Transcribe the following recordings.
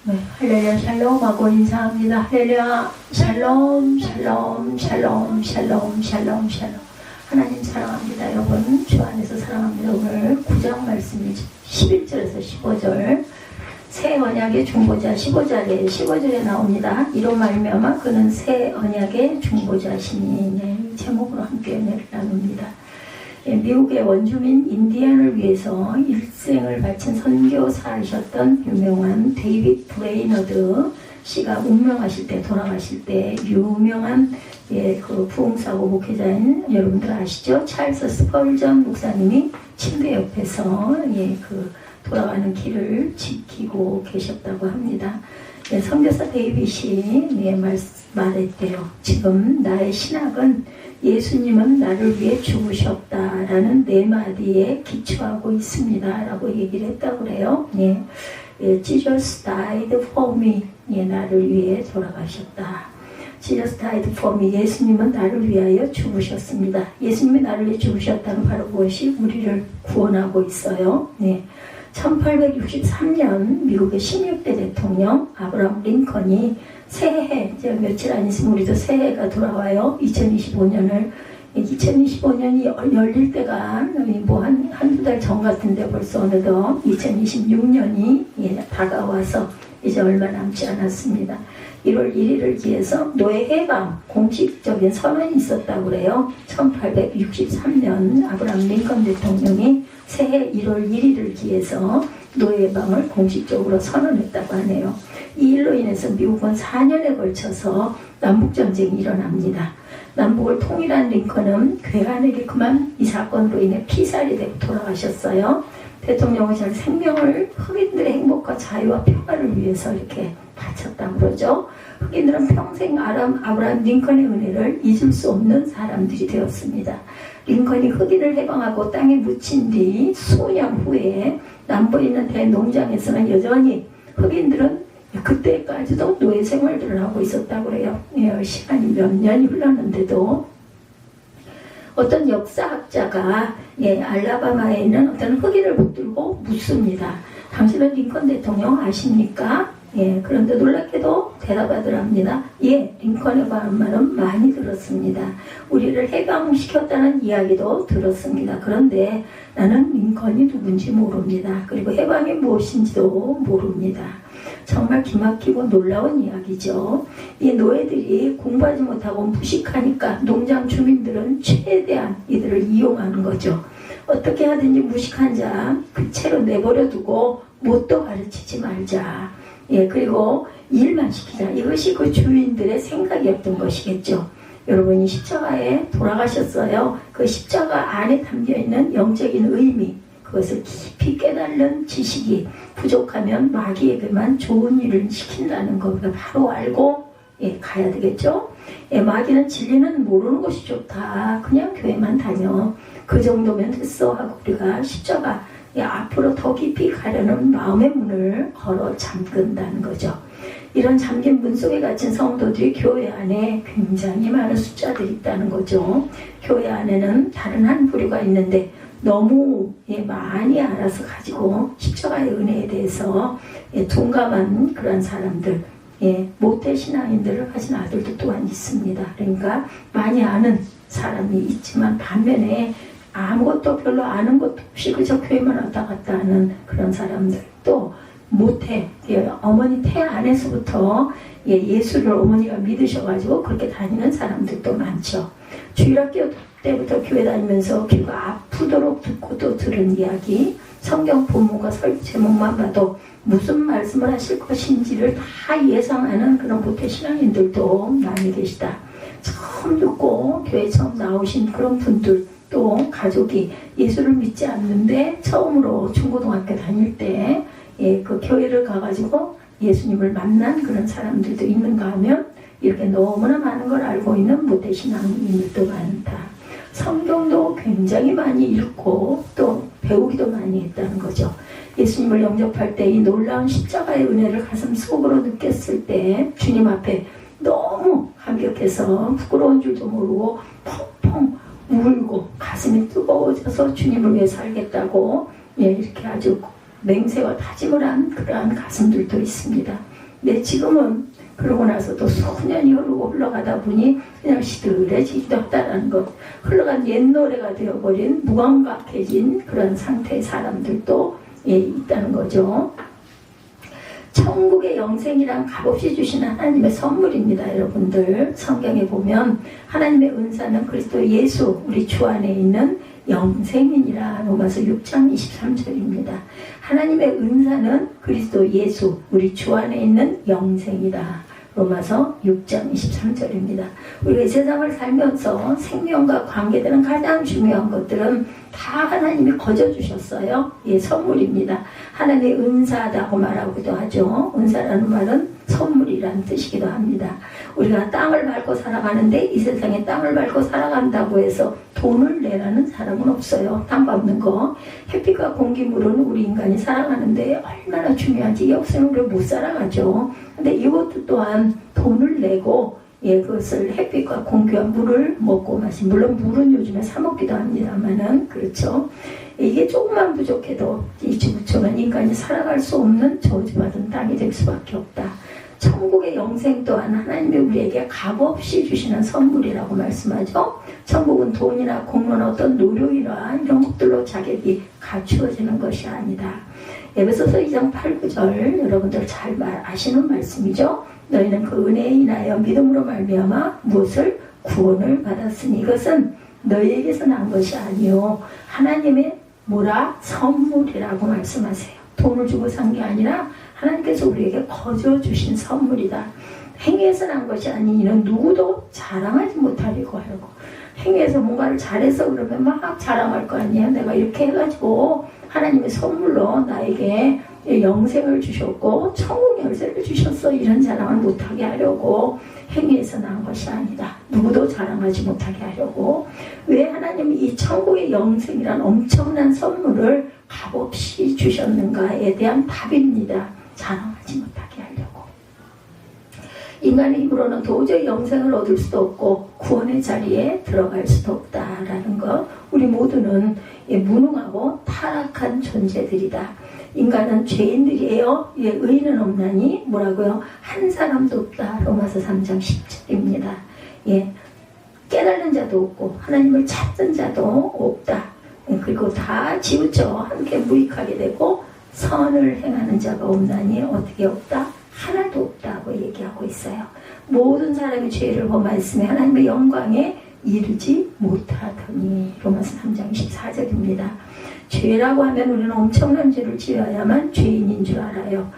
네, 할렐루야 샬롬 하고 인사합니다. 할렐루야 샬롬 샬롬 샬롬 샬롬 샬롬 샬롬. 하나님 사랑합니다. 여러분 주 안에서 사랑합니다. 오늘 9장 말씀이 11절에서 15절 새 언약의 중보자 15절에 나옵니다. 이로 말미암아 그는 새 언약의 중보자시니. 네, 제목으로 함께 은혜를 나눕니다. 미국의 원주민 인디안을 위해서 일생을 바친 선교사이셨던 유명한 데이비드 브레이너드 씨가 운명하실 때, 돌아가실 때 유명한 그 부흥사고 목회자인 여러분들 아시죠? 찰스 스펄전 목사님이 침대 옆에서 그 돌아가는 길을 지키고 계셨다고 합니다. 선교사 데이빗이 말했대요. 지금 나의 신학은 예수님은 나를 위해 죽으셨다라는 네 마디에 기초하고 있습니다. 라고 얘기를 했다고 그래요. Jesus died for me. 나를 위해 돌아가셨다. Jesus died for me. 예수님은 나를 위하여 죽으셨습니다. 예수님이 나를 위해 죽으셨다는 바로 그것이 우리를 구원하고 있어요. 1863년 미국의 16대 대통령 아브라함 링컨이 새해, 이제 며칠 안 있으면 우리도 새해가 돌아와요. 2025년이 열릴 때가 뭐 한두 달 전 같은데 벌써 어느덧 2026년이 다가와서 이제 얼마 남지 않았습니다. 1월 1일을 기해서 노예 해방 공식적인 선언이 있었다고 그래요. 1863년 아브라함 링컨 대통령이 새해 1월 1일을 기해서 노예 해방을 공식적으로 선언했다고 하네요. 이 일로 인해서 미국은 4년에 걸쳐서 남북전쟁이 일어납니다. 남북을 통일한 링컨은 괴한이겠구만 이 사건으로 인해 피살이 되고 돌아가셨어요. 대통령은 자기 생명을 흑인들의 행복과 자유와 평화를 위해서 이렇게 바쳤다고 그러죠. 흑인들은 평생 아브라함 링컨의 은혜를 잊을 수 없는 사람들이 되었습니다. 링컨이 흑인을 해방하고 땅에 묻힌 뒤 수년 후에 남부에 있는 대농장에서는 여전히 흑인들은 그때까지도 노예 생활들을 하고 있었다고 그래요. 시간이 몇 년이 흘렀는데도 어떤 역사학자가 알라바마에 있는 어떤 흑인을 붙들고 묻습니다. 당신은 링컨 대통령 아십니까? 그런데 놀랍게도 대답하더랍니다. 링컨에 관한 말은 많이 들었습니다. 우리를 해방시켰다는 이야기도 들었습니다. 그런데 나는 링컨이 누군지 모릅니다. 그리고 해방이 무엇인지도 모릅니다. 정말 기막히고 놀라운 이야기죠. 이 노예들이 공부하지 못하고 무식하니까 농장 주민들은 최대한 이들을 이용하는 거죠. 어떻게 하든지 무식한 자 그 채로 내버려 두고 뭣도 가르치지 말자. 그리고 일만 시키자. 이것이 그 주인들의 생각이었던 것이겠죠. 여러분이 십자가에 돌아가셨어요. 그 십자가 안에 담겨있는 영적인 의미, 그것을 깊이 깨달는 지식이 부족하면 마귀에게만 좋은 일을 시킨다는 거 우리가 바로 알고 가야 되겠죠. 마귀는 진리는 모르는 것이 좋다. 그냥 교회만 다녀. 그 정도면 됐어 하고 우리가 십자가 앞으로 더 깊이 가려는 마음의 문을 걸어 잠근다는 거죠. 이런 잠긴 문 속에 갇힌 성도들이 교회 안에 굉장히 많은 숫자들이 있다는 거죠. 교회 안에는 다른 한 부류가 있는데 너무 많이 알아서 가지고 십자가의 은혜에 대해서 둔감한 그런 사람들, 모태신앙인들을 가진 아들도 또한 있습니다. 그러니까 많이 아는 사람이 있지만 반면에 아무것도 별로 아는 것도 없이 그저 교회만 왔다 갔다 하는 그런 사람들도 모태, 어머니 태 안에서부터 예수를 어머니가 믿으셔가지고 그렇게 다니는 사람들도 많죠. 주일학교 때부터 교회 다니면서 귀가 아프도록 듣고 또 들은 이야기, 성경 본문과 설교 제목만 봐도 무슨 말씀을 하실 것인지를 다 예상하는 그런 모태신앙인들도 많이 계시다. 처음 듣고 교회 처음 나오신 그런 분들, 또 가족이 예수를 믿지 않는데 처음으로 중고등학교 다닐 때 그 교회를 가가지고 예수님을 만난 그런 사람들도 있는가 하면 이렇게 너무나 많은 걸 알고 있는 모태신앙인들도 많다. 성경도 굉장히 많이 읽고 또 배우기도 많이 했다는 거죠. 예수님을 영접할 때 이 놀라운 십자가의 은혜를 가슴 속으로 느꼈을 때 주님 앞에 너무 감격해서 부끄러운 줄도 모르고 펑펑 울고 가슴이 뜨거워져서 주님을 위해 살겠다고 이렇게 아주 맹세와 다짐을 한 그러한 가슴들도 있습니다. 근데 지금은 그러고 나서 또 수년이 흐르고 흘러가다 보니 그냥 시들해지기도 하다라는 것. 흘러간 옛 노래가 되어버린 무감각해진 그런 상태의 사람들도 있다는 거죠. 천국의 영생이란 값없이 주시는 하나님의 선물입니다. 여러분들 성경에 보면 하나님의 은사는 그리스도 예수 우리 주 안에 있는 영생이니라. 로마서 6장 23절입니다. 하나님의 은사는 그리스도 예수 우리 주 안에 있는 영생이다. 로마서 6장 23절입니다. 우리가 이 세상을 살면서 생명과 관계되는 가장 중요한 것들은 다 하나님이 거저주셨어요. 선물입니다. 하나님의 은사다고 말하기도 하죠. 은사라는 말은 선물이라는 뜻이기도 합니다. 우리가 땅을 밟고 살아가는데 이 세상에 땅을 밟고 살아간다고 해서 돈을 내라는 사람은 없어요. 땅 밟는 거. 햇빛과 공기, 물은 우리 인간이 살아가는데 얼마나 중요한지 이 없으면 우리가 못 살아가죠. 근데 이것도 또한 돈을 내고 그것을 햇빛과 공기와 물을 먹고 마신, 물론 물은 요즘에 사 먹기도 합니다만은 그렇죠. 이게 조금만 부족해도 이 지구촌은 인간이 살아갈 수 없는 저주받은 땅이 될 수밖에 없다. 천국의 영생 또한 하나님이 우리에게 값없이 주시는 선물이라고 말씀하죠. 천국은 돈이나 공로나 어떤 노력이나 이런 것들로 자격이 갖추어지는 것이 아니다. 에베소서 2장 8, 9절 여러분들 잘 아시는 말씀이죠. 너희는 그 은혜에 인하여 믿음으로 말미암아 무엇을 구원을 받았으니 이것은 너희에게서 난 것이 아니요 하나님의 선물이라고 말씀하세요. 돈을 주고 산 게 아니라 하나님께서 우리에게 거저 주신 선물이다. 행위에서 난 것이 아니 이는 누구도 자랑하지 못하려고 하고, 행위에서 뭔가를 잘해서 그러면 막 자랑할 거 아니에요. 내가 이렇게 해가지고 하나님의 선물로 나에게 영생을 주셨고 천국 열쇠를 주셨어, 이런 자랑을 못하게 하려고 행위에서 난 것이 아니다. 누구도 자랑하지 못하게 하려고. 왜 하나님이 이 천국의 영생이란 엄청난 선물을 값없이 주셨는가에 대한 답입니다. 자랑하지 못하게 하려고. 인간의 힘으로는 도저히 영생을 얻을 수도 없고 구원의 자리에 들어갈 수도 없다라는 것. 우리 모두는 무능하고 타락한 존재들이다. 인간은 죄인들이에요. 의인은 없나니 뭐라고요? 한 사람도 없다. 로마서 3장 10절입니다. 깨달은 자도 없고 하나님을 찾는 자도 없다. 그리고 다 지우쳐 함께 무익하게 되고 선을 행하는 자가 없나니 어떻게 없다? 하나도 없다고 얘기하고 있어요. 모든 사람이 죄를 범하였으며 하나님의 영광에 이르지 못하더니. 로마서 3장 14절입니다. 죄라고 하면 우리는 엄청난 죄를 지어야만 죄인인 줄 알아요.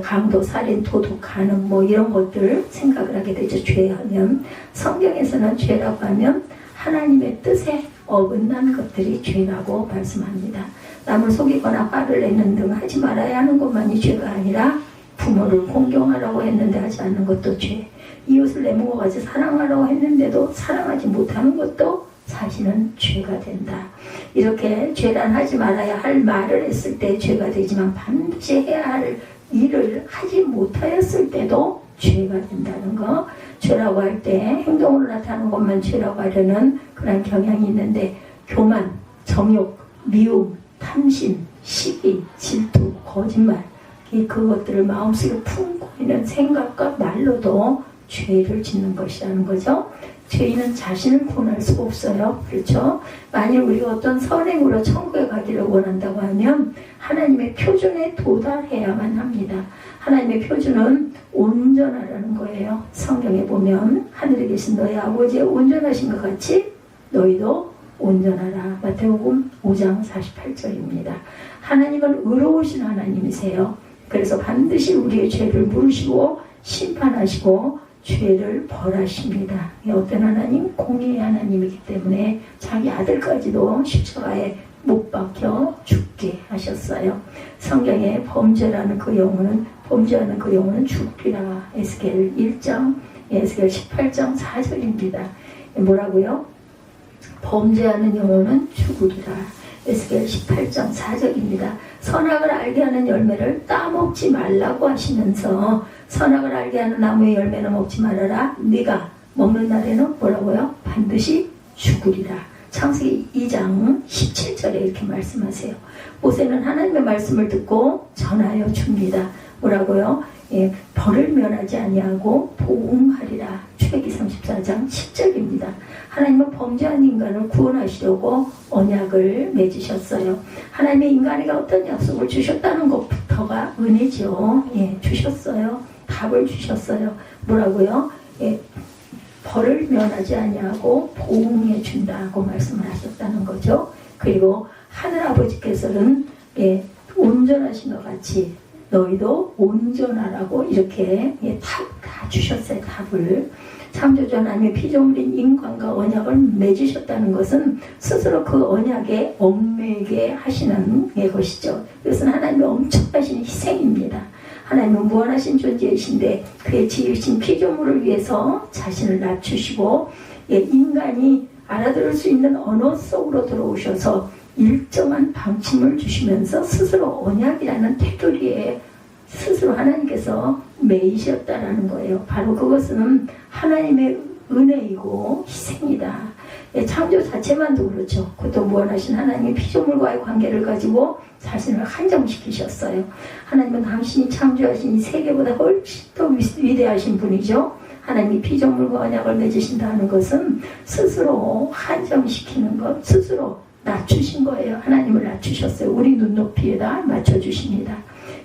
강도, 살인, 도둑, 간음 이런 것들 생각을 하게 되죠. 죄하면. 성경에서는 죄라고 하면 하나님의 뜻에 어긋난 것들이 죄라고 말씀합니다. 남을 속이거나 화를 내는 등 하지 말아야 하는 것만이 죄가 아니라 부모를 공경하라고 했는데 하지 않는 것도 죄, 이웃을 내 몸과 사랑하라고 했는데도 사랑하지 못하는 것도 사실은 죄가 된다. 이렇게 죄란 하지 말아야 할 말을 했을 때 죄가 되지만 반드시 해야 할 일을 하지 못하였을 때도 죄가 된다는 거. 죄라고 할 때 행동으로 나타나는 것만 죄라고 하려는 그런 경향이 있는데 교만, 정욕, 미움, 탐심, 시기, 질투, 거짓말, 그것들을 마음속에 품고 있는 생각과 말로도 죄를 짓는 것이라는 거죠. 죄인은 자신을 구원할 수가 없어요. 그렇죠? 만일 우리가 어떤 선행으로 천국에 가기를 원한다고 하면 하나님의 표준에 도달해야만 합니다. 하나님의 표준은 온전하라는 거예요. 성경에 보면 하늘에 계신 너희 아버지의 온전하신 것 같이 너희도 온전하라. 마태복음 5장 48절입니다. 하나님은 의로우신 하나님이세요. 그래서 반드시 우리의 죄를 물으시고 심판하시고 죄를 벌하십니다. 어떤 하나님? 공의의 하나님이기 때문에 자기 아들까지도 십자가에 못 박혀 죽게 하셨어요. 성경에 범죄하는 그 영혼은 죽으리라. 에스겔 1장, 에스겔 18장 4절입니다. 뭐라고요? 범죄하는 영혼은 죽으리라. 에스겔 18장 4절입니다. 선악을 알게 하는 열매를 따먹지 말라고 하시면서 선악을 알게 하는 나무의 열매는 먹지 말아라. 네가 먹는 날에는 뭐라고요? 반드시 죽으리라. 창세기 2장 17절에 이렇게 말씀하세요. 모세는 하나님의 말씀을 듣고 전하여 줍니다. 뭐라고요? 예, 벌을 면하지 아니하고 보응하리라. 출애기 34장 10절입니다. 하나님은 범죄한 인간을 구원하시려고 언약을 맺으셨어요. 하나님의 인간에게 어떤 약속을 주셨다는 것부터가 은혜죠. 예, 주셨어요. 답을 주셨어요. 뭐라고요? 예, 벌을 면하지 아니하고 보응해 준다고 말씀을 하셨다는 거죠. 그리고 하늘아버지께서는 예, 온전하신 것 같이 너희도 온전하라고 이렇게 예, 다 주셨어요. 답을. 창조주 하나님의 피조물인 인간과 언약을 맺으셨다는 것은 스스로 그 언약에 얽매게 하시는 것이죠. 이것은 하나님의 엄청나신 희생입니다. 하나님은 무한하신 존재이신데 그의 지으신 피조물을 위해서 자신을 낮추시고 예, 인간이 알아들을 수 있는 언어 속으로 들어오셔서 일정한 방침을 주시면서 스스로 언약이라는 테두리에 스스로 하나님께서 매이셨다라는 거예요. 바로 그것은 하나님의 은혜이고 희생이다. 예, 창조 자체만도 그렇죠. 그것도 무한하신 하나님의 피조물과의 관계를 가지고 자신을 한정시키셨어요. 하나님은 당신이 창조하신 이 세계보다 훨씬 더 위대하신 분이죠. 하나님이 피조물과 언약을 맺으신다는 것은 스스로 한정시키는 것, 스스로 낮추신 거예요. 하나님을 낮추셨어요. 우리 눈높이에다 맞춰주십니다.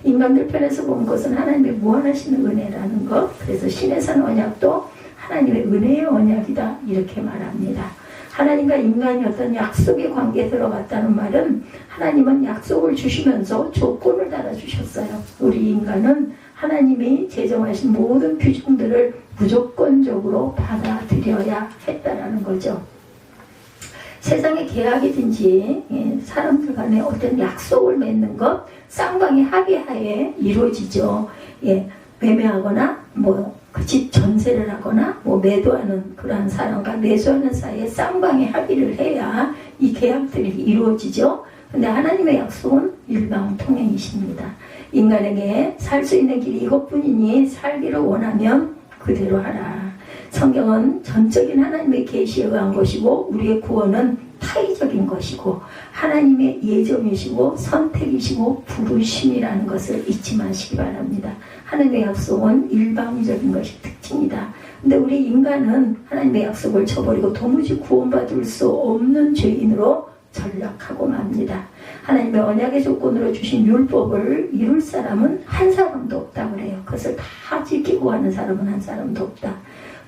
인간들 편에서 본 것은 하나님의 무한하신 은혜라는 것. 그래서 신의 산 언약도 하나님의 은혜의 언약이다 이렇게 말합니다. 하나님과 인간이 어떤 약속의 관계에 들어갔다는 말은 하나님은 약속을 주시면서 조건을 달아주셨어요. 우리 인간은 하나님이 제정하신 모든 규정들을 무조건적으로 받아들여야 했다라는 거죠. 세상의 계약이든지 사람들 간에 어떤 약속을 맺는 것 쌍방의 합의하에 이루어지죠. 예, 매매하거나 그 집 전세를 하거나 매도하는 그러한 사람과 매수하는 사이에 쌍방의 합의를 해야 이 계약들이 이루어지죠. 근데 하나님의 약속은 일방통행이십니다. 인간에게 살 수 있는 길이 이것뿐이니 살기를 원하면 그대로 하라. 성경은 전적인 하나님의 계시에 의한 것이고 우리의 구원은 타의적인 것이고 하나님의 예정이시고 선택이시고 부르심이라는 것을 잊지 마시기 바랍니다. 하나님의 약속은 일방적인 것이 특징이다. 근데 우리 인간은 하나님의 약속을 저버리고 도무지 구원받을 수 없는 죄인으로 전락하고 맙니다. 하나님의 언약의 조건으로 주신 율법을 이룰 사람은 한 사람도 없다고 그래요. 그것을 다 지키고 가는 사람은 한 사람도 없다.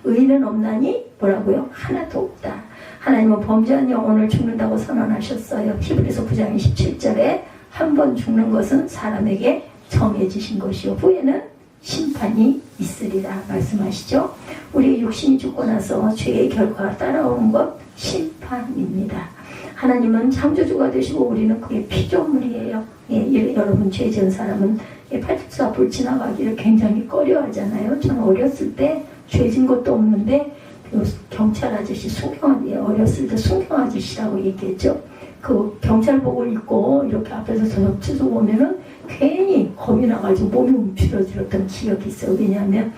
의인은 없나니 뭐라고요? 하나도 없다. 하나님은 범죄한 영혼을 죽는다고 선언하셨어요. 히브리서 9장 27절에 한 번 죽는 것은 사람에게 정해지신 것이요 후에는 심판이 있으리라 말씀하시죠. 우리 육신이 죽고 나서 죄의 결과가 따라오는 것 심판입니다. 하나님은 창조주가 되시고 우리는 그의 피조물이에요. 여러분 죄 지은 사람은 파출소 앞을 지나가기를 굉장히 꺼려하잖아요. 저는 어렸을 때 죄 진 것도 없는데 경찰 아저씨 어렸을 때 순경 아저씨라고 얘기했죠. 그 경찰복을 입고 이렇게 앞에서 저녁치서 보면은 괜히 겁이 나가지고 몸이 움츠러들었던 기억이 있어요. 왜냐하면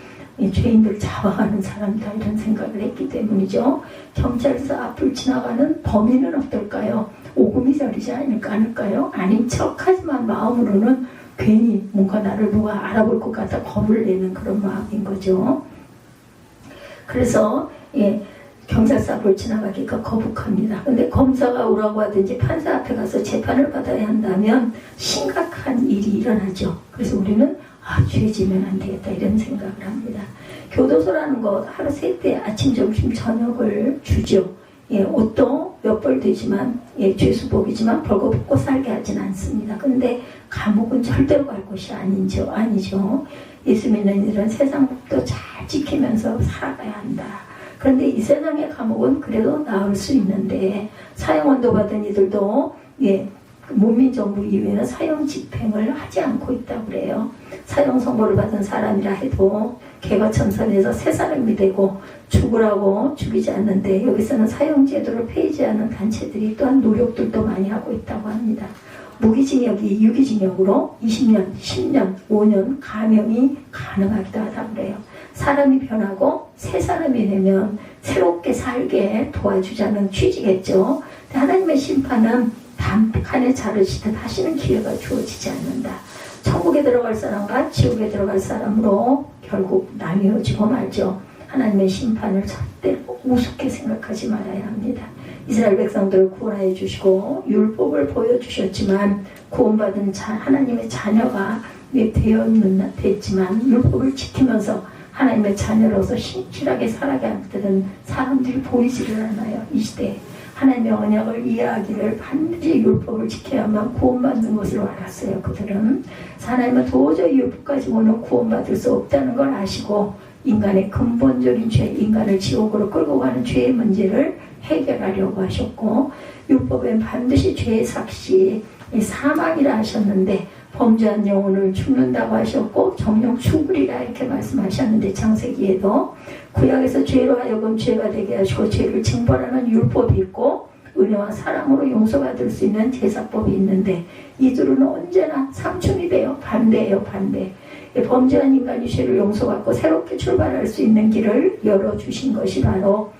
죄인들 잡아가는 사람이다 이런 생각을 했기 때문이죠. 경찰서 앞을 지나가는 범인은 어떨까요? 오금이 저리지 않을까요? 아닌 척하지만 마음으로는 괜히 뭔가 나를 누가 알아볼 것 같아 겁을 내는 그런 마음인 거죠. 그래서 경찰서 앞을 지나가기가 거북합니다. 근데 검사가 오라고 하든지 판사 앞에 가서 재판을 받아야 한다면 심각한 일이 일어나죠. 그래서 우리는 죄 지면 안 되겠다 이런 생각을 합니다. 교도소라는 것 하루 3때 아침, 점심, 저녁을 주죠. 옷도 몇 벌 되지만 죄수복이지만 벌거벗고 살게 하진 않습니다. 근데 감옥은 절대로 갈 곳이 아니죠. 예수 믿는 이들은 세상 법도 잘 지키면서 살아가야 한다. 그런데 이 세상의 감옥은 그래도 나을 수 있는데 사형원도 받은 이들도 문민정부 이후에는 사형 집행을 하지 않고 있다고 그래요. 사형 선고를 받은 사람이라 해도 개과천선에서 새 사람이 되고 죽으라고 죽이지 않는데 여기서는 사형제도를 폐지하는 단체들이 또한 노력들도 많이 하고 있다고 합니다. 무기징역이 유기징역으로 20년, 10년, 5년 감형이 가능하기도 하다고 그래요. 사람이 변하고 새 사람이 되면 새롭게 살게 도와주자는 취지겠죠. 하나님의 심판은 단칸에 자르시듯 하시는 기회가 주어지지 않는다. 천국에 들어갈 사람과 지옥에 들어갈 사람으로 결국 나뉘어지고 말죠. 하나님의 심판을 절대로 우습게 생각하지 말아야 합니다. 이스라엘 백성들을 구원하여 주시고 율법을 보여주셨지만 구원받은 하나님의 자녀가 됐지만 율법을 지키면서 하나님의 자녀로서 신실하게 살아가는 사람들이 보이지를 않아요. 이 시대에 하나님의 언약을 이해하기를 반드시 율법을 지켜야만 구원받는 것으로 알았어요. 그들은 하나님은 도저히 율법 가지고는 구원받을 수 없다는 걸 아시고 인간의 근본적인 죄, 인간을 지옥으로 끌고 가는 죄의 문제를 해결하려고 하셨고 율법엔 반드시 죄의 삭시, 사망이라 하셨는데 범죄한 영혼을 죽는다고 하셨고 정령 죽으리라 이렇게 말씀하셨는데 창세기에도 구약에서 죄로 하여금 죄가 되게 하시고 죄를 징벌하는 율법이 있고 은혜와 사랑으로 용서받을 수 있는 제사법이 있는데 이 둘은 언제나 상충이 돼요. 반대예요. 반대. 범죄한 인간이 죄를 용서받고 새롭게 출발할 수 있는 길을 열어주신 것이 바로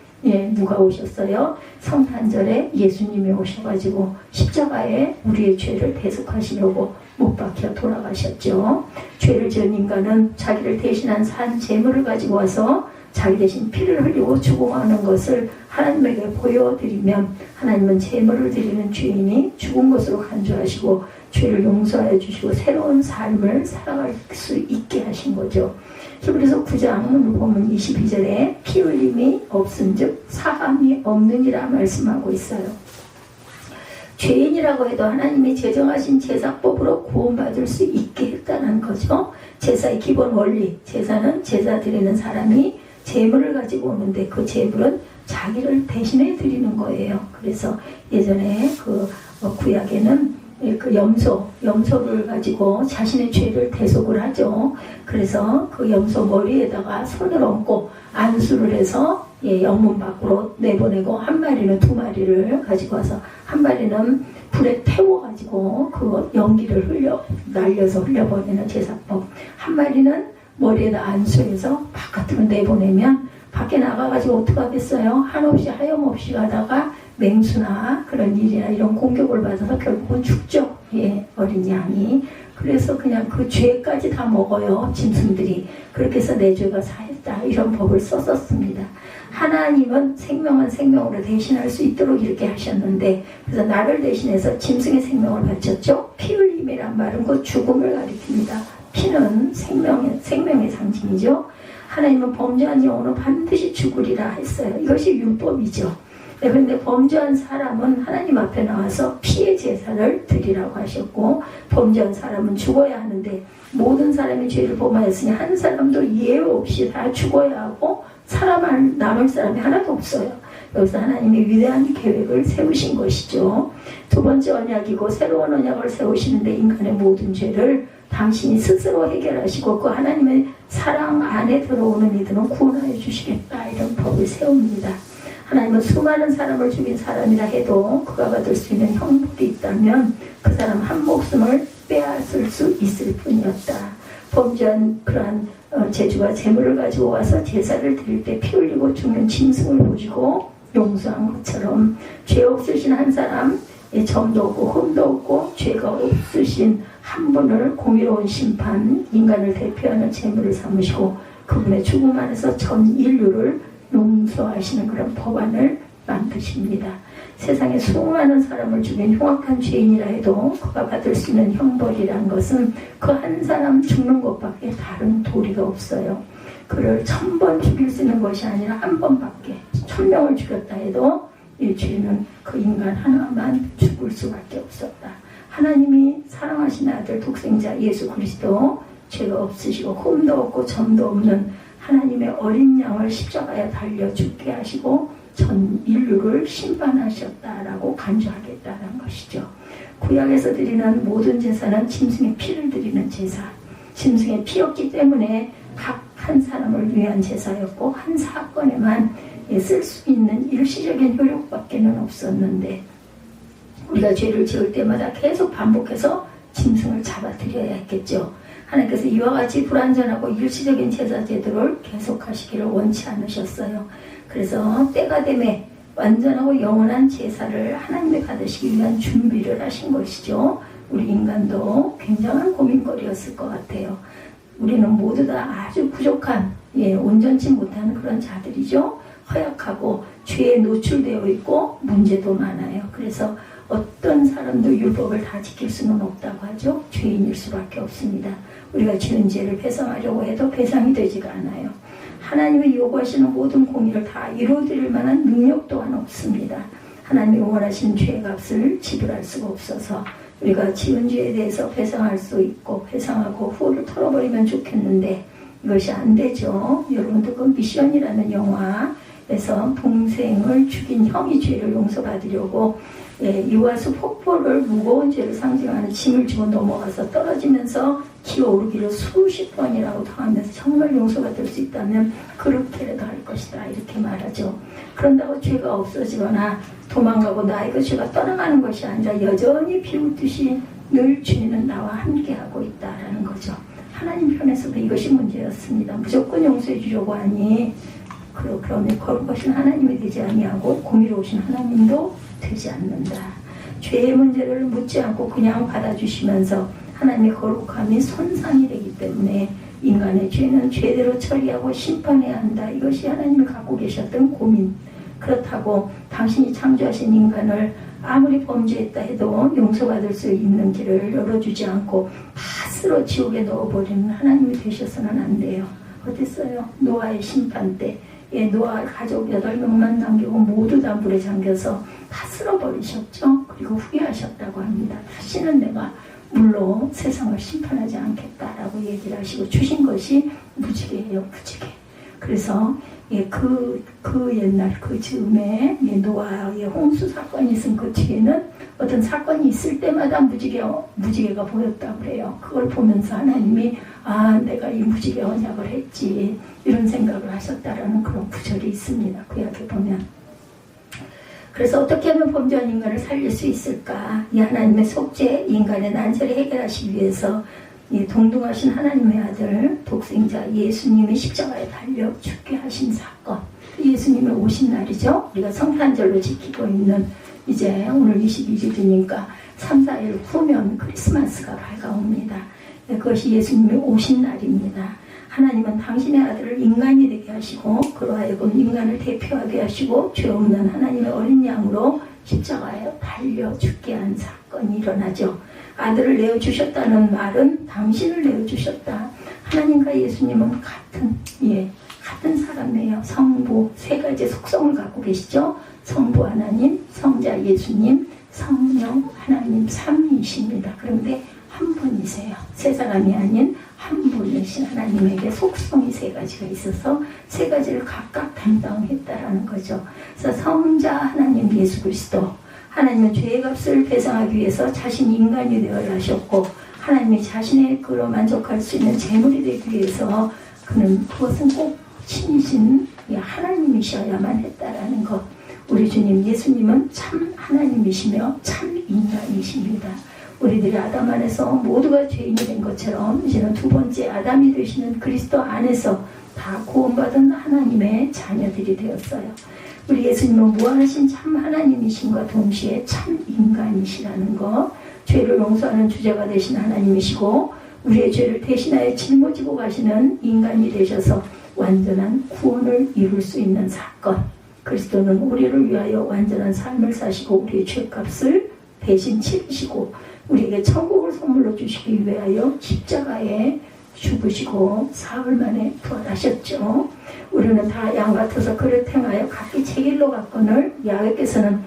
누가 오셨어요? 성탄절에 예수님이 오셔가지고 십자가에 우리의 죄를 대속하시려고 못 박혀 돌아가셨죠. 죄를 지은 인간은 자기를 대신한 산 제물을 가지고 와서 자기 대신 피를 흘리고 죽어가는 것을 하나님에게 보여드리면 하나님은 제물을 드리는 죄인이 죽은 것으로 간주하시고 죄를 용서해 주시고 새로운 삶을 살아갈 수 있게 하신 거죠. 히브리서 9장을 보면 22절에 피 흘림이 없은즉 사함이 없느니라 말씀하고 있어요. 죄인이라고 해도 하나님이 제정하신 제사법으로 구원받을 수 있게 했다는 거죠. 제사의 기본 원리, 제사는 제사 드리는 사람이 제물을 가지고 오는데 그 제물은 자기를 대신해 드리는 거예요. 그래서 예전에 구약에는 그 염소를 가지고 자신의 죄를 대속을 하죠. 그래서 그 염소 머리에다가 손을 얹고 안수를 해서 영문 밖으로 내보내고 한 마리는 두 마리를 가지고 와서 한 마리는 불에 태워가지고 그 연기를 날려서 흘려버리는 제사법, 한 마리는 머리에다 안수해서 바깥으로 내보내면 밖에 나가가지고 어떡하겠어요? 한없이 하염없이 가다가 맹수나 그런 일이나 이런 공격을 받아서 결국은 죽죠. 어린 양이. 그래서 그냥 그 죄까지 다 먹어요. 짐승들이. 그렇게 해서 내 죄가 사했다. 이런 법을 썼었습니다. 하나님은 생명은 생명으로 대신할 수 있도록 이렇게 하셨는데 그래서 나를 대신해서 짐승의 생명을 바쳤죠. 피 흘림이란 말은 그 죽음을 가리킵니다. 피는 생명의 상징이죠. 하나님은 범죄한 영혼은 반드시 죽으리라 했어요. 이것이 율법이죠. 그런데 범죄한 사람은 하나님 앞에 나와서 피의 제사를 드리라고 하셨고 범죄한 사람은 죽어야 하는데 모든 사람이 죄를 범하였으니 한 사람도 예외 없이 다 죽어야 하고 남을 사람이 하나도 없어요. 여기서 하나님이 위대한 계획을 세우신 것이죠. 두 번째 언약이고 새로운 언약을 세우시는데 인간의 모든 죄를 당신이 스스로 해결하시고 그 하나님의 사랑 안에 들어오는 이들은 구원하여 주시겠다 이런 법을 세웁니다. 하나님은 수많은 사람을 죽인 사람이라 해도 그가 받을 수 있는 형벌이 있다면 그 사람 한 목숨을 빼앗을 수 있을 뿐이었다. 범죄한 그러한 제주가 제물을 가지고 와서 제사를 드릴 때 피 흘리고 죽는 짐승을 보시고 용서한 것처럼 죄 없으신 한 사람, 점도 없고 흠도 없고 죄가 없으신 한 분을 공의로운 심판, 인간을 대표하는 제물을 삼으시고 그분의 죽음 안에서 전 인류를 용서하시는 그런 법안을 만드십니다. 세상에 수많은 사람을 죽인 흉악한 죄인이라 해도 그가 받을 수 있는 형벌이란 것은 그 한 사람 죽는 것밖에 다른 도리가 없어요. 그를 1000번 죽일 수 있는 것이 아니라 한 번밖에 1000명을 죽였다 해도 이 죄는 그 인간 하나만 죽을 수밖에 없었다. 하나님이 사랑하신 아들 독생자 예수 그리스도 죄가 없으시고 흠도 없고 점도 없는 하나님의 어린 양을 십자가에 달려 죽게 하시고 전 인류를 심판하셨다라고 간주하겠다는 것이죠. 구약에서 드리는 모든 제사는 짐승의 피를 드리는 제사, 짐승의 피였기 때문에 각 한 사람을 위한 제사였고 한 사건에만 쓸 수 있는 일시적인 효력밖에는 없었는데 우리가 죄를 지을 때마다 계속 반복해서 짐승을 잡아드려야 했겠죠. 하나님께서 이와 같이 불완전하고 일시적인 제사 제도를 계속하시기를 원치 않으셨어요. 그래서 때가 되매 완전하고 영원한 제사를 하나님이 받으시기 위한 준비를 하신 것이죠. 우리 인간도 굉장한 고민거리였을 것 같아요. 우리는 모두 다 아주 부족한, 온전치 못한 그런 자들이죠. 허약하고 죄에 노출되어 있고 문제도 많아요. 그래서 어떤 사람도 율법을 다 지킬 수는 없다고 하죠. 죄인일 수밖에 없습니다. 우리가 지은 죄를 배상하려고 해도 배상이 되지가 않아요. 하나님이 요구하시는 모든 공의를 다 이루어드릴 만한 능력 또한 없습니다. 하나님이 원하시는 죄의 값을 지불할 수가 없어서 우리가 지은 죄에 대해서 배상할 수 있고 배상하고 후를 털어버리면 좋겠는데 이것이 안 되죠. 여러분도 그 미션이라는 영화에서 동생을 죽인 형이 죄를 용서받으려고 이와수 폭포를 무거운 죄를 상징하는 짐을 지고 넘어가서 떨어지면서 기어오르기를 수십 번이라고 당하면서 정말 용서받을 수 있다면 그렇게라도 할 것이다 이렇게 말하죠. 그런다고 죄가 없어지거나 도망가고 나의 그 죄가 떠나가는 것이 아니라 여전히 비웃듯이 늘 주님은 나와 함께하고 있다라는 거죠. 하나님 편에서도 이것이 문제였습니다. 무조건 용서해 주려고 하니 그러면 거룩하신 하나님이 되지 아니하고 공의로우신 하나님도 되지 않는다. 죄의 문제를 묻지 않고 그냥 받아주시면서 하나님의 거룩함이 손상이 되기 때문에 인간의 죄는 죄대로 처리하고 심판해야 한다. 이것이 하나님이 갖고 계셨던 고민. 그렇다고 당신이 창조하신 인간을 아무리 범죄했다 해도 용서받을 수 있는 길을 열어주지 않고 다 쓸어 지옥에 넣어버리는 하나님이 되셔서는 안 돼요. 어땠어요? 노아의 심판 때 노아 가족 8명만 남기고 모두 다 물에 잠겨서 다 쓸어버리셨죠. 그리고 후회하셨다고 합니다. 다시는 내가 물로 세상을 심판하지 않겠다라고 얘기를 하시고 주신 것이 무지개예요. 무지개. 그래서 그 옛날 그 즈음에 노아의 홍수 사건이 있은 그 뒤에는 어떤 사건이 있을 때마다 무지개가 보였다고 그래요. 그걸 보면서 하나님이 내가 이 무지개 언약을 했지 이런 생각을 하셨다라는 그런 구절이 있습니다. 구약에 보면. 그래서 어떻게 하면 범죄한 인간을 살릴 수 있을까? 이 하나님의 속죄, 인간의 난제를 해결하시기 위해서 이 동등하신 하나님의 아들 독생자 예수님이 십자가에 달려 죽게 하신 사건, 예수님의 오신 날이죠. 우리가 성탄절로 지키고 있는 이제 오늘 22일이니까 3, 4일 후면 크리스마스가 밝아옵니다. 그것이 예수님의 오신 날입니다. 하나님은 당신의 아들을 인간이 되게 하시고 그러하여금 인간을 대표하게 하시고 죄 없는 하나님의 어린 양으로 십자가에 달려 죽게 한 사건이 일어나죠. 아들을 내어주셨다는 말은 당신을 내어주셨다. 하나님과 예수님은 같은 사람이에요. 성부 세 가지 속성을 갖고 계시죠. 성부 하나님, 성자 예수님, 성령 하나님 삼위이십니다. 그런데 한 분이세요. 세 사람이 아닌 한 분이신 하나님에게 속성이 세 가지가 있어서 세 가지를 각각 담당했다라는 거죠. 그래서 성자 하나님 예수 그리스도, 하나님은 죄의 값을 배상하기 위해서 자신이 인간이 되어야 하셨고 하나님이 자신의 그로 만족할 수 있는 제물이 되기 위해서 그것은 꼭 신이신 하나님이셔야만 했다라는 것. 우리 주님 예수님은 참 하나님이시며 참 인간이십니다. 우리들이 아담 안에서 모두가 죄인이 된 것처럼 이제는 두 번째 아담이 되시는 그리스도 안에서 다 구원받은 하나님의 자녀들이 되었어요. 우리 예수님은 무한하신 참 하나님이신과 동시에 참 인간이시라는 것, 죄를 용서하는 주제가 되신 하나님이시고 우리의 죄를 대신하여 짊어지고 가시는 인간이 되셔서 완전한 구원을 이룰 수 있는 사건. 그리스도는 우리를 위하여 완전한 삶을 사시고 우리의 죄값을 대신 치르시고 우리에게 천국을 선물로 주시기 위하여 십자가에 죽으시고 사흘 만에 부활하셨죠. 우리는 다 양같아서 그릇 행하여 각기 제 길로 갔거늘 야훼께서는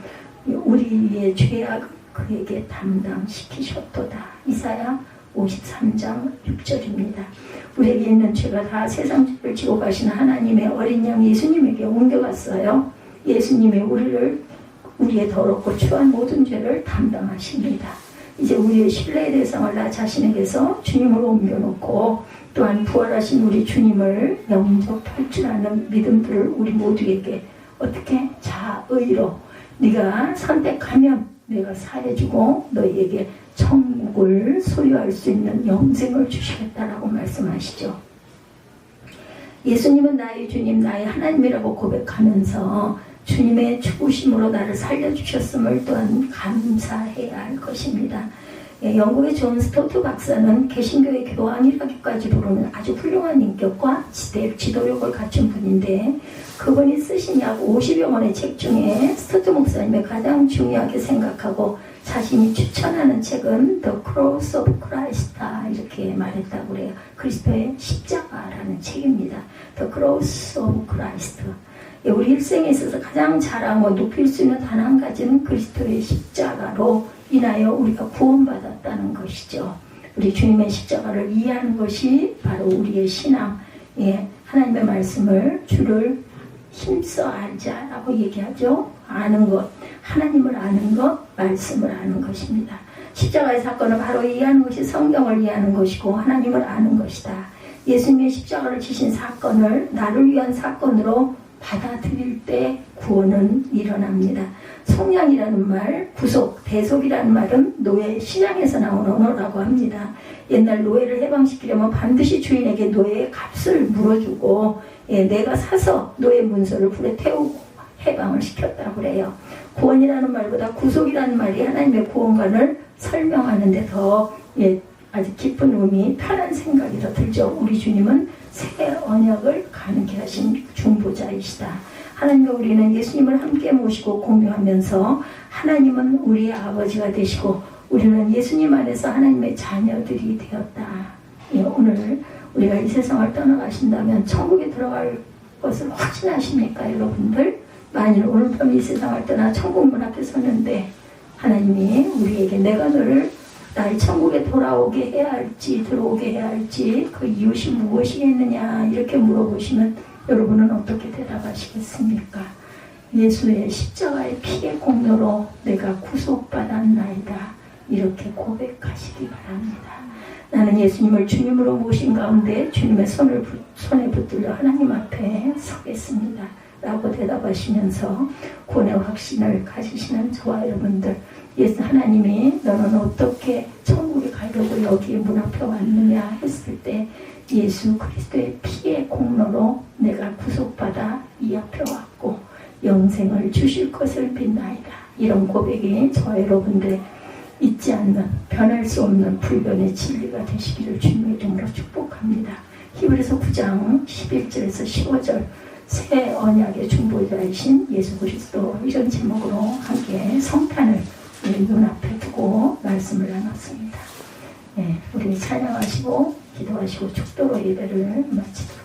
우리의 죄악을 그에게 담당시키셨도다. 이사야 53장 6절입니다. 우리에게 있는 죄가 다 세상 죄를 지고 가신 하나님의 어린 양 예수님에게 옮겨갔어요. 예수님이 우리의 더럽고 추한 모든 죄를 담당하십니다. 이제 우리의 신뢰의 대상을 나 자신에게서 주님으로 옮겨놓고 또한 부활하신 우리 주님을 영접할 줄 아는 믿음들을 우리 모두에게 어떻게 자의로 네가 선택하면 내가 사해주고 너희에게 천국을 소유할 수 있는 영생을 주시겠다라고 말씀하시죠. 예수님은 나의 주님, 나의 하나님이라고 고백하면서 주님의 죽으심으로 나를 살려주셨음을 또한 감사해야 할 것입니다. 영국의 존 스토트 박사는 개신교의 교황이라기까지 부르는 아주 훌륭한 인격과 지도력을 갖춘 분인데 그분이 쓰신 약 50여 권의 책 중에 스토트 목사님이 가장 중요하게 생각하고 자신이 추천하는 책은 The Cross of Christ다 이렇게 말했다고 그래요. 그리스도의 십자가라는 책입니다. The Cross of Christ. 우리 일생에 있어서 가장 잘하고 높일 수 있는 단 한 가지는 그리스도의 십자가로 인하여 우리가 구원받았다는 것이죠. 우리 주님의 십자가를 이해하는 것이 바로 우리의 신앙, 하나님의 말씀을 주를 힘써 알자라고 얘기하죠. 아는 것, 하나님을 아는 것, 말씀을 아는 것입니다. 십자가의 사건을 바로 이해하는 것이 성경을 이해하는 것이고 하나님을 아는 것이다. 예수님의 십자가를 지신 사건을 나를 위한 사건으로 받아들일 때 구원은 일어납니다. 속량이라는 말, 구속, 대속이라는 말은 노예, 신앙에서 나온 언어라고 합니다. 옛날 노예를 해방시키려면 반드시 주인에게 노예의 값을 물어주고 내가 사서 노예 문서를 불에 태우고 해방을 시켰다고 그래요. 구원이라는 말보다 구속이라는 말이 하나님의 구원관을 설명하는데 더 아주 깊은 의미, 편한 생각이 더 들죠. 우리 주님은 새 언약을 가능케 하신 중보자이시다. 하나님과 우리는 예수님을 함께 모시고 공유하면서 하나님은 우리의 아버지가 되시고 우리는 예수님 안에서 하나님의 자녀들이 되었다. 오늘 우리가 이 세상을 떠나가신다면 천국에 들어갈 것을 확신하십니까 여러분들? 만일 오늘 밤 이 세상을 떠나 천국 문 앞에 섰는데 하나님이 우리에게 내가 너를 나의 천국에 돌아오게 해야 할지 들어오게 해야 할지 그 이유시 무엇이겠느냐 이렇게 물어보시면 여러분은 어떻게 대답하시겠습니까? 예수의 십자가의 피의 공로로 내가 구속받았나이다 이렇게 고백하시기 바랍니다. 나는 예수님을 주님으로 모신 가운데 주님의 손에 붙들려 하나님 앞에 서겠습니다 라고 대답하시면서 구원의 확신을 가지시는 저와 여러분들, 예수 하나님이 너는 어떻게 천국에 가려고 여기에 문 앞에 왔느냐 했을 때 예수 그리스도의 피의 공로로 내가 구속받아 이 앞에 왔고 영생을 주실 것을 믿나이다. 이런 고백이 저 여러분들의 잊지 않는 변할 수 없는 불변의 진리가 되시기를 주님의 이름으로 축복합니다. 히브리서 9장 11절에서 15절 새 언약의 중보자이신 예수 그리스도 이런 제목으로 함께 성탄을 눈앞에 두고 말씀을 나눴습니다. 우리 찬양하시고 기도하시고 축도로 예배를 마치도록